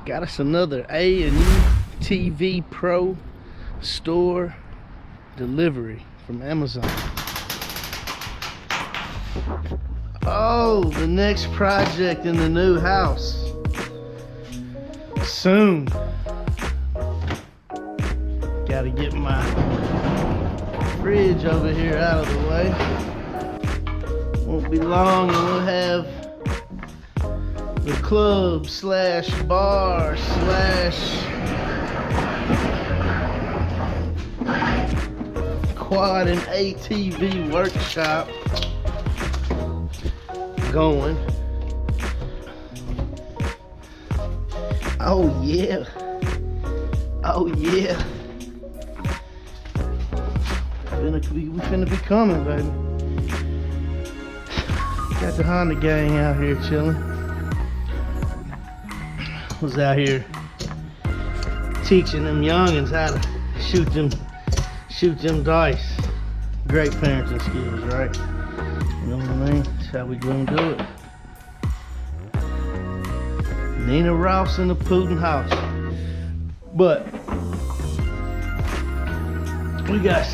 Got us another A&UTV Pro store delivery from Amazon. Oh, the next project in the new house. Soon. Gotta get my fridge over here out of the way. Won't be long and we'll have the club slash bar slash quad and ATV workshop going. Oh yeah. Oh yeah. We finna be coming, baby. Got the Honda gang out here chilling. Was out here teaching them youngins how to shoot them dice. Great parenting skills, right? You know what I mean? That's how we gonna do it. Nina Ross in the Putin house. But we got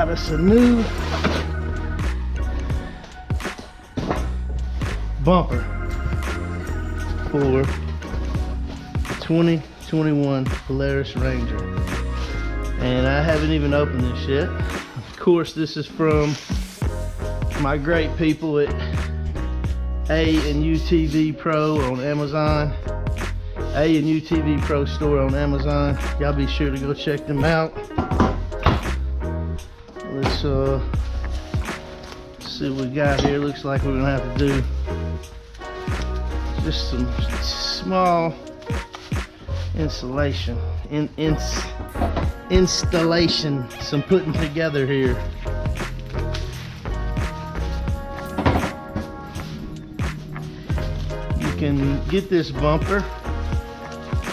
us a new bumper for 2021 Polaris Ranger, and I haven't even opened this yet. Of course, this is from my great people at A&UTV Pro on Amazon. A&UTV Pro store on Amazon. Y'all be sure to go check them out. Let's see what we got here. Looks like we're gonna have to do just some small installation, some putting together here. You can get this bumper,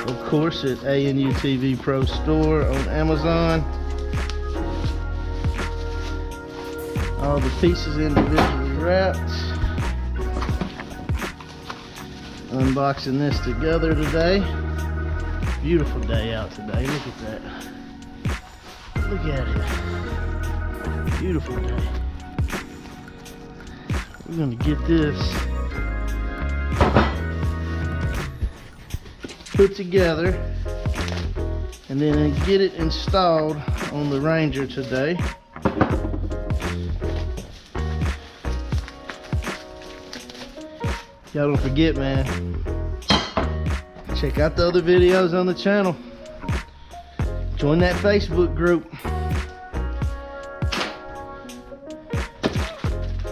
of course, at A&UTV Pro store on Amazon. All the pieces individually wrapped. Unboxing this together today. Beautiful day out today. Look at that. Look at it. Beautiful day. We're gonna get this put together and then get it installed on the Ranger today. Y'all don't forget, man, check out the other videos on the channel. Join that Facebook group.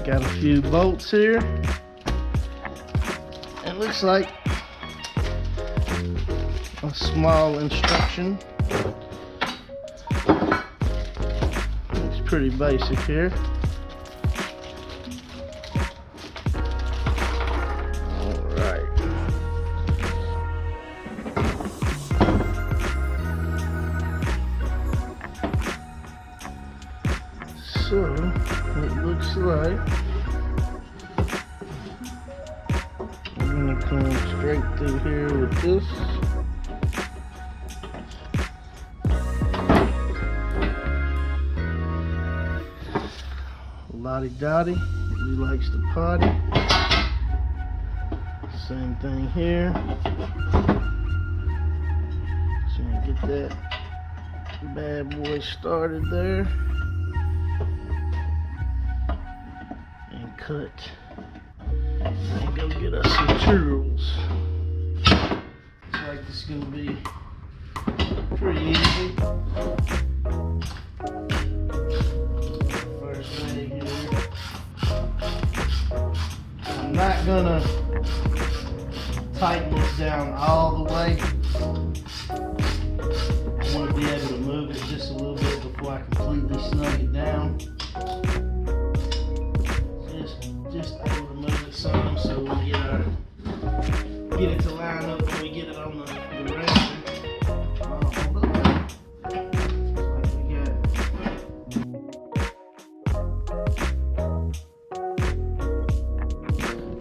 Got a few bolts here. It looks like a small instruction. It's pretty basic here. So, it looks like we're going to come straight through here with this. Lottie Dottie, he likes to potty. Same thing here. So, get that bad boy started there. Cut and go get us some tools. Looks like this is going to be pretty easy. First leg here. I'm not going to tighten this down all the way. I want to be able to move it just a little bit before I completely snug it down. Just able to move it some so we get it to line up when we get it on the Ranger.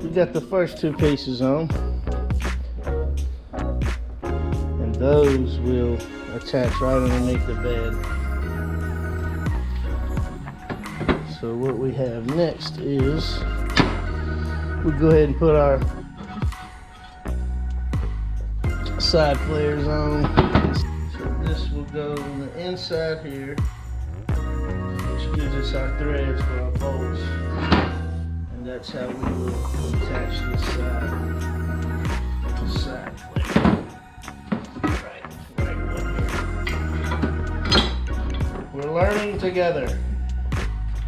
We got the first two pieces on, and those will attach right underneath the bed. So what we have next is we'll go ahead and put our side flares on. So this will go on the inside here, which gives us our threads for our bolts. And that's how we will attach this side flare. Right here. We're learning together.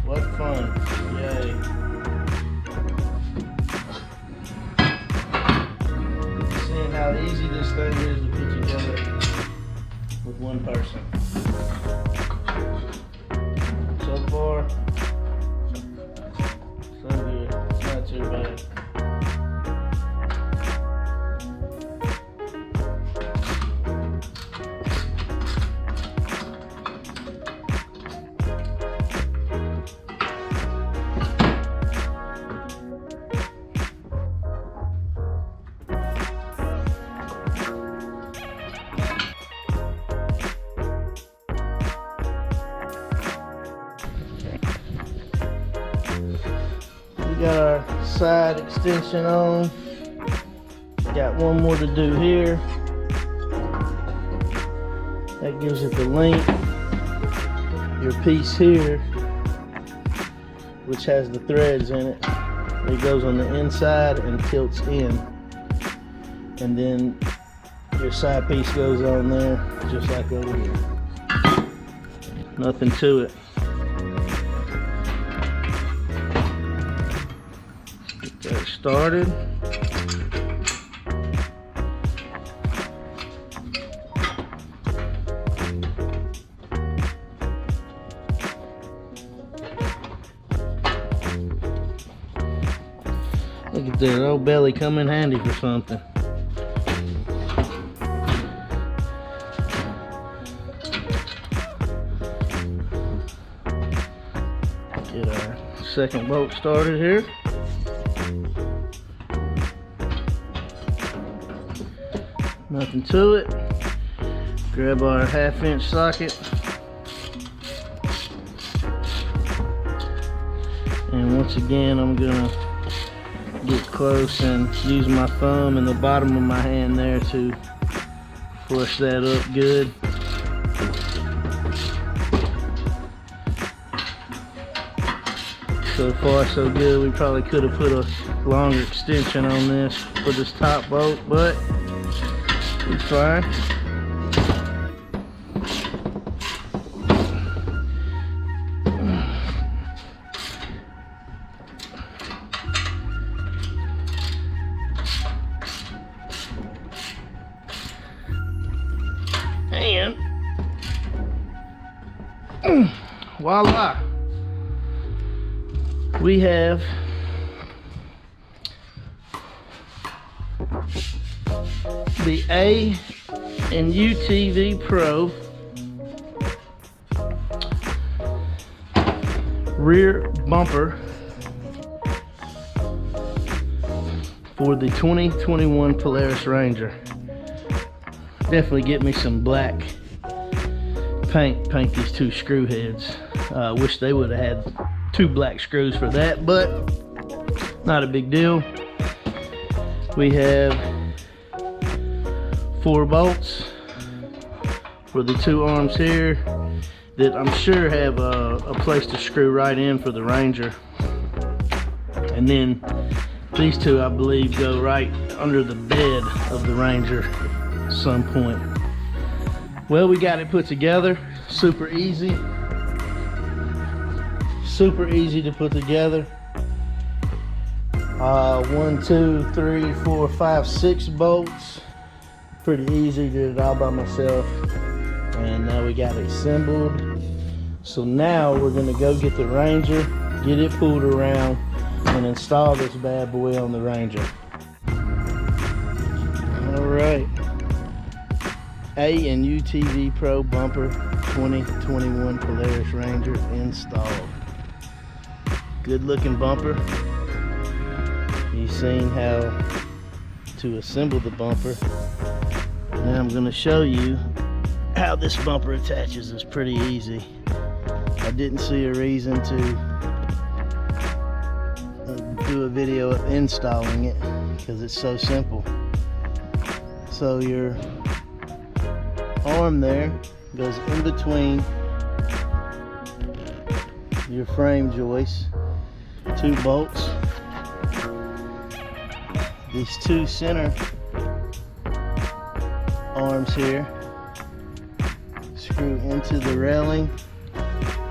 What fun. Yay. Seeing how easy this thing is to put together with one person. So far, so good. It's not too bad. Got our side extension on. Got one more to do here. That gives it the length. Your piece here, which has the threads in it, it goes on the inside and tilts in. And then your side piece goes on there, just like over here. Nothing to it. Get that started. Look at that old belly come in handy for something. Get our second bolt started here. Nothing to it. Grab our 1/2 inch socket. And once again, I'm gonna get close and use my thumb and the bottom of my hand there to flush that up good. So far so good. We probably could have put a longer extension on this for this top bolt, but it's fine. And voila, we have the A&UTV Pro rear bumper for the 2021 Polaris Ranger. Definitely get me some black paint these two screw heads. Wish they would have had 2 black screws for that, but not a big deal. We have 4 bolts for the 2 arms here that I'm sure have a place to screw right in for the Ranger. And then these 2, I believe, go right under the bed of the Ranger at some point. Well, we got it put together. Super easy. Super easy to put together. 1, 2, 3, 4, 5, 6 bolts. Pretty easy, did it all by myself. And now we got it assembled. So now we're gonna go get the Ranger, get it pulled around, and install this bad boy on the Ranger. All right. A&UTV Pro bumper 2021 Polaris Ranger installed. Good looking bumper. You've seen how to assemble the bumper. Now I'm going to show you how this bumper attaches. It's pretty easy. I didn't see a reason to do a video of installing it because it's so simple. So your arm there goes in between your frame joists, 2 bolts. These 2 center arms here screw into the railing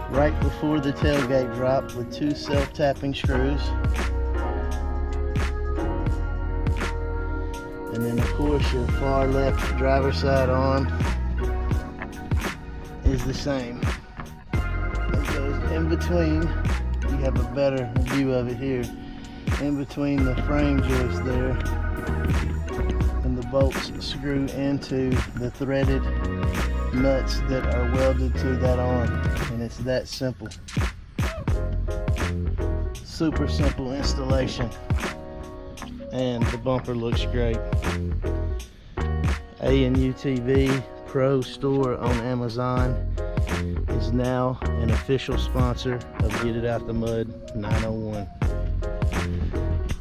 right before the tailgate drop with 2 self-tapping screws. And then of course your far left driver's side arm is the same. It goes in between, you have a better view of it here, in between the frame joist there, and the bolts screw into the threaded nuts that are welded to that arm. And it's that simple. Super simple installation. And the bumper looks great. A&UTV Pro Store on Amazon is now an official sponsor of Get It Out the Mud 901.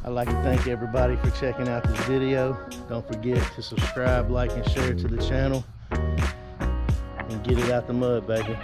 I'd like to thank everybody for checking out this video. Don't forget to subscribe, like, and share to the channel. And get it out the mud, baby.